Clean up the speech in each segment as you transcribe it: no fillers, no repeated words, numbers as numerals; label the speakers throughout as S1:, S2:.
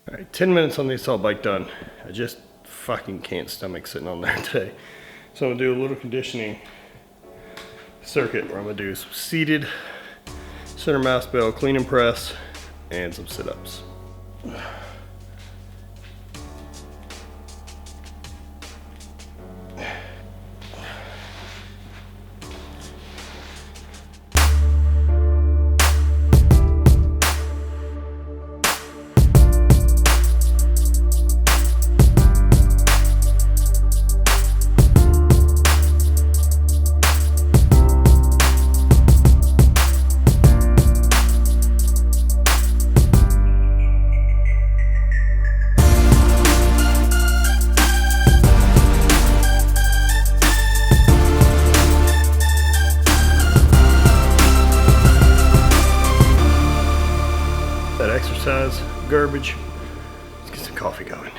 S1: All right, 10 minutes on the assault bike done. I just fucking can't stomach sitting on there today. So I'm gonna do a little conditioning circuit where I'm gonna do some seated center mouse bell, clean and press, and some sit-ups. Exercise garbage. Let's get some coffee going.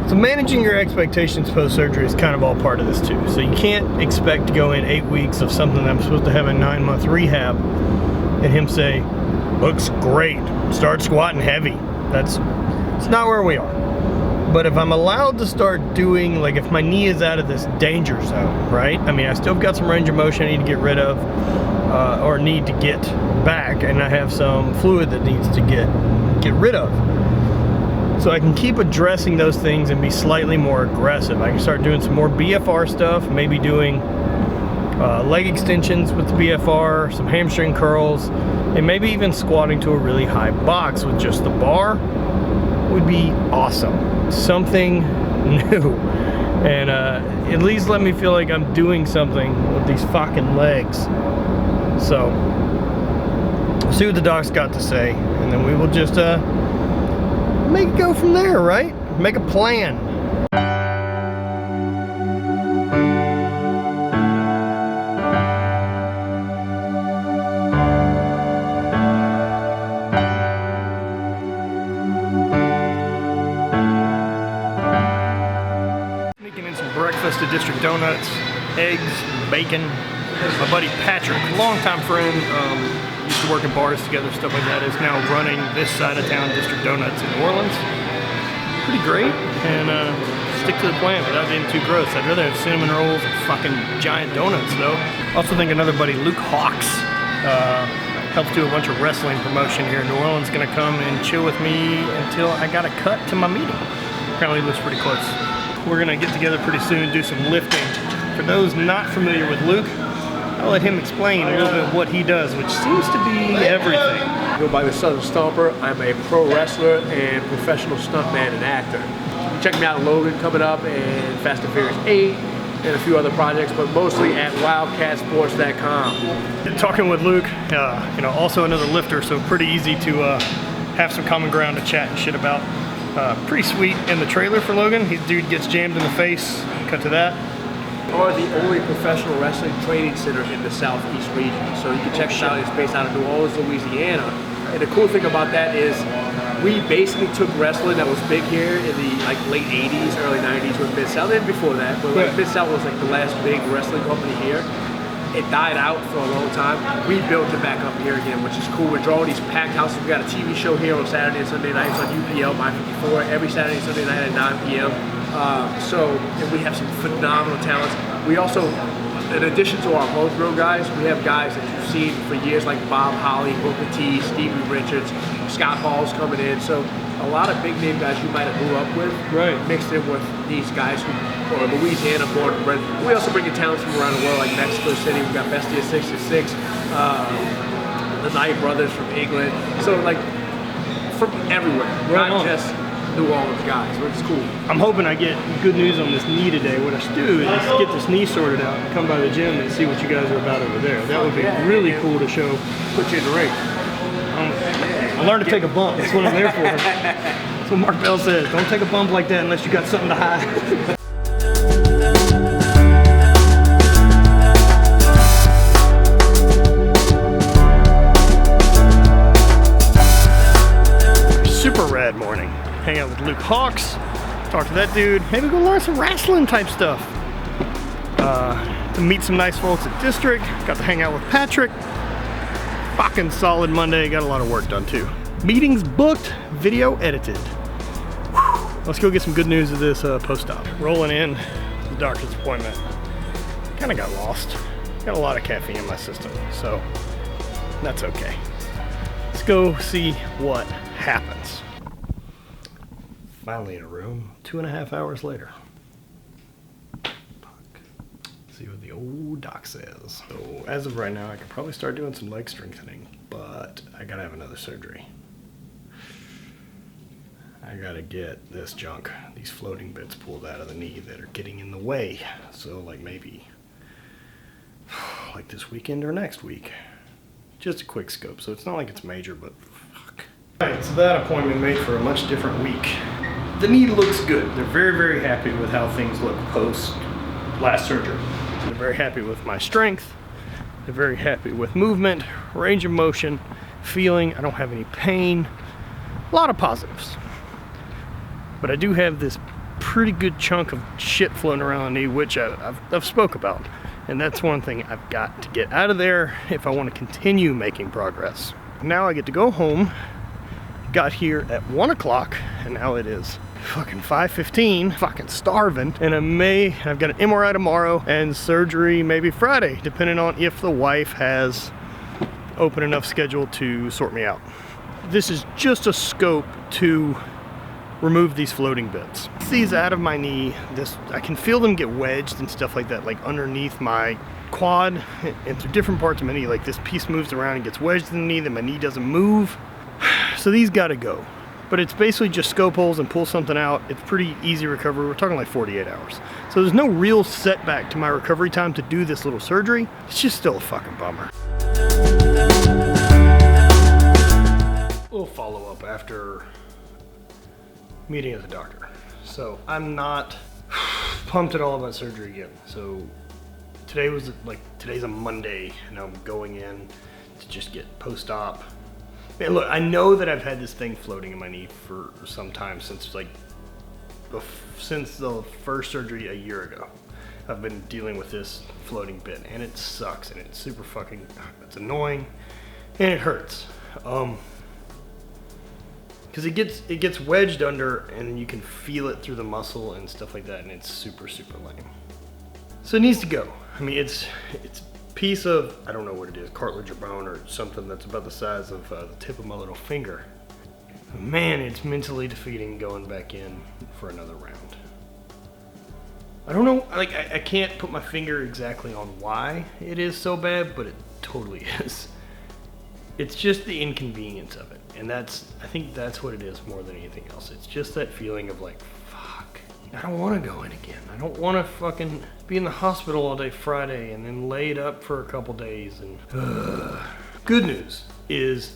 S1: So managing your expectations post-surgery is kind of all part of this too. So you can't expect to go in 8 weeks of something that I'm supposed to have a 9-month rehab and him say, looks great, start squatting heavy. It's not where we are. But if I'm allowed to start doing, like if my knee is out of this danger zone, right? I mean, I still got some range of motion I need to get rid of or need to get back, and I have some fluid that needs to get rid of. So I can keep addressing those things and be slightly more aggressive. I can start doing some more BFR stuff, maybe doing leg extensions with the BFR, some hamstring curls, and maybe even squatting to a really high box with just the bar would be awesome. Something new, and at least let me feel like I'm doing something with these fucking legs. So we'll see what the doc's got to say, and then we will just make it go from there, right? Make a plan. Breakfast at District Donuts, eggs, bacon. My buddy Patrick, longtime friend, used to work in bars together, stuff like that, is now running this side of town, District Donuts in New Orleans. Pretty great, and stick to the plan without getting too gross. I'd rather have cinnamon rolls and fucking giant donuts though. Also think another buddy, Luke Hawks, helps do a bunch of wrestling promotion here in New Orleans, gonna come and chill with me until I got a cut to my meeting. Apparently he lives pretty close. We're gonna get together pretty soon, do some lifting. For those not familiar with Luke, I'll let him explain a little bit what he does, which seems to be everything.
S2: I go by the Southern Stomper. I'm a pro wrestler and professional stuntman and actor. Check me out at Logan coming up, and Fast and Furious 8, and a few other projects, but mostly at wildcatsports.com.
S1: Talking with Luke, you know, also another lifter, so pretty easy to have some common ground to chat and shit about. Pretty sweet in the trailer for Logan. His dude gets jammed in the face. Cut to that.
S2: We're the only professional wrestling training center in the Southeast region. So you can check us out. It's based out of New Orleans, Louisiana. And the cool thing about that is we basically took wrestling that was big here in the late 80s, early 90s with VINCENT, and before that. But VINCENT was like the last big wrestling company here. It died out for a long time. We built it back up here again, which is cool. We're drawing these packed houses. We got a TV show here on Saturday and Sunday nights on UPL, My 54, every Saturday and Sunday night at 9 p.m. And we have some phenomenal talents. We also, in addition to our homegrown guys, we have guys that you've seen for years like Bob Holly, Booker T, Stevie Richards, Scott Hall's coming in. So a lot of big name guys you might have grew up with, mixed in with these guys who are Louisiana born and bred. We also bring in talents from around the world, like Mexico City. We've got Bestia 66, the Knight Brothers from England. So like from everywhere, not just New Orleans guys, which is cool.
S1: I'm hoping I get good news on this knee today. What I should do is get this knee sorted out and come by the gym and see what you guys are about over there. That would be really cool to show.
S2: Put you in the ring.
S1: I learned to take a bump. That's what I'm there for. That's what Mark Bell says. Don't take a bump like that unless you got something to hide. Super rad morning. Hang out with Luke Hawks. Talk to that dude. Maybe go learn some wrestling type stuff. To meet some nice folks at District. Got to hang out with Patrick. fucking solid Monday. Got a lot of work done too. Meetings booked, video edited. Whew. Let's go get some good news of this post-op. Rolling in to the doctor's appointment. Kind of got lost. Got a lot of caffeine in my system, so that's okay. Let's go see what happens. Finally in a room, 2.5 hours later. See what the old doc says. So as of right now, I could probably start doing some leg strengthening, but I gotta have another surgery. I gotta get this junk, these floating bits pulled out of the knee that are getting in the way. So like maybe like this weekend or next week. Just a quick scope, so it's not like it's major, but fuck. Alright, so that appointment made for a much different week. The knee looks good. They're very, very happy with how things look post last surgery. They're very happy with my strength. They're very happy with movement, range of motion, feeling. I don't have any pain. A lot of positives. But I do have this pretty good chunk of shit floating around the knee, which I've spoke about. And that's one thing I've got to get out of there if I want to continue making progress. Now I get to go home. Got here at 1 o'clock, and now it is fucking 5:15, fucking starving, and I've got an MRI tomorrow and surgery maybe Friday, depending on if the wife has open enough schedule to sort me out. This is just a scope to remove these floating bits. These out of my knee, I can feel them get wedged and stuff like that, like underneath my quad and through different parts of my knee. Like this piece moves around and gets wedged in the knee, then my knee doesn't move. So these gotta go. But it's basically just scope holes and pull something out. It's pretty easy recovery. We're talking like 48 hours. So there's no real setback to my recovery time to do this little surgery. It's just still a fucking bummer. We'll follow up after meeting with the doctor. So I'm not pumped at all about surgery again. So today's a Monday and I'm going in to just get post-op. Man, look, I know that I've had this thing floating in my knee for some time, since the first surgery a year ago. I've been dealing with this floating bit, and it sucks, and it's super fucking, it's annoying, and it hurts. Because it gets wedged under, and you can feel it through the muscle and stuff like that, and it's super, super lame. So it needs to go. I mean, it's piece of, I don't know what it is, cartilage or bone or something that's about the size of the tip of my little finger. Man, it's mentally defeating going back in for another round. I don't know, like I can't put my finger exactly on why it is so bad, but it totally is. It's just the inconvenience of it, and I think that's what it is more than anything else. It's just that feeling of like, fuck, I don't want to go in again. I don't want to fucking be in the hospital all day Friday and then laid up for a couple days. And good news is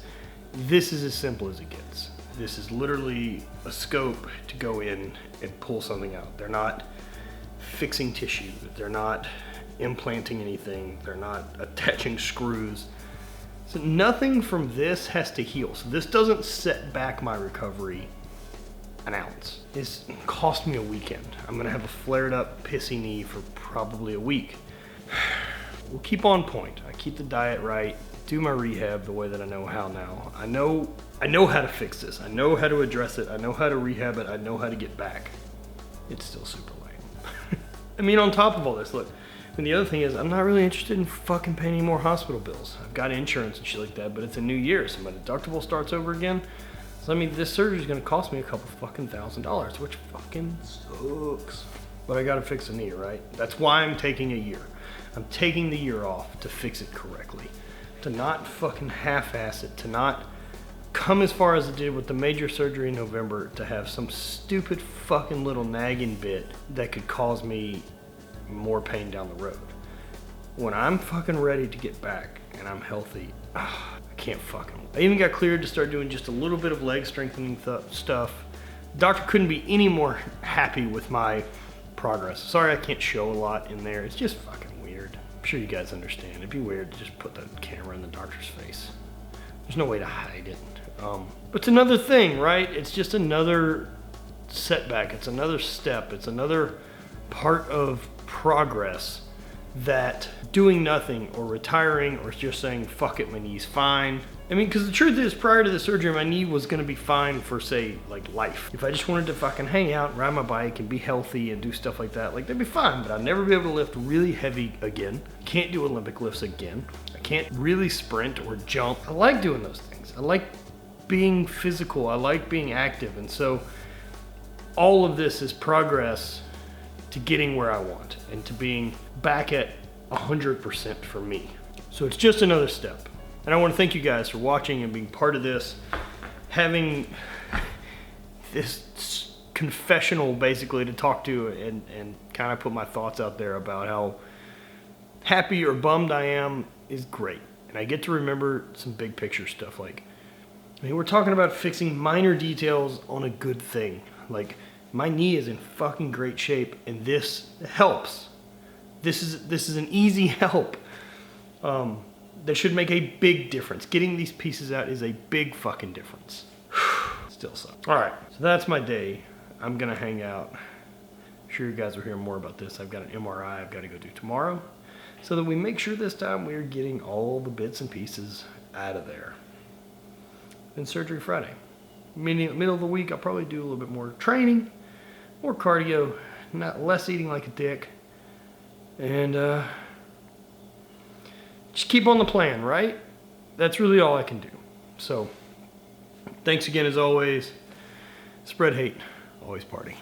S1: this is as simple as it gets. This is literally a scope to go in and pull something out. They're not fixing tissue. They're not implanting anything. They're not attaching screws. So nothing from this has to heal. So this doesn't set back my recovery an ounce. It's cost me a weekend. I'm gonna have a flared up pissy knee for probably a week. We'll keep on point. I keep the diet right, do my rehab the way that I know how now. I know how to fix this. I know how to address it. I know how to rehab it. I know how to get back. It's still super lame. I mean, on top of all this, look, and the other thing is, I'm not really interested in fucking paying any more hospital bills. I've got insurance and shit like that, but it's a new year, so my deductible starts over again. So I mean, this surgery is gonna cost me a couple fucking $1,000, which fucking sucks. But I gotta fix the knee, right? That's why I'm taking a year. I'm taking the year off to fix it correctly. To not fucking half-ass it, to not come as far as it did with the major surgery in November, to have some stupid fucking little nagging bit that could cause me more pain down the road. When I'm fucking ready to get back and I'm healthy, I can't fucking. I even got cleared to start doing just a little bit of leg strengthening stuff. Doctor couldn't be any more happy with my progress. Sorry I can't show a lot in there. It's just fucking weird. I'm sure you guys understand. It'd be weird to just put the camera in the doctor's face. There's no way to hide it. But it's another thing, right? It's just another setback. It's another step. It's another part of progress that doing nothing or retiring or just saying, fuck it, my knee's fine. I mean, because the truth is, prior to the surgery, my knee was gonna be fine for, say, like life. If I just wanted to fucking hang out, ride my bike, and be healthy and do stuff like that, like that'd be fine, but I'd never be able to lift really heavy again. Can't do Olympic lifts again. I can't really sprint or jump. I like doing those things. I like being physical. I like being active. And so all of this is progress to getting where I want and to being back at 100% for me. So it's just another step. And I want to thank you guys for watching and being part of this, having this confessional basically to talk to and kind of put my thoughts out there about how happy or bummed I am is great. And I get to remember some big picture stuff. Like, I mean, we're talking about fixing minor details on a good thing. Like, my knee is in fucking great shape and this helps. This is an easy help. That should make a big difference. Getting these pieces out is a big fucking difference. Still sucks. All right, so that's my day. I'm gonna hang out. I'm sure you guys will hear more about this. I've got an MRI I've got to go do tomorrow, so that we make sure this time we're getting all the bits and pieces out of there. Then surgery Friday. Middle of the week, I'll probably do a little bit more training, more cardio, less eating like a dick, and just keep on the plan, right? That's really all I can do. So, thanks again as always. Spread hate, always party.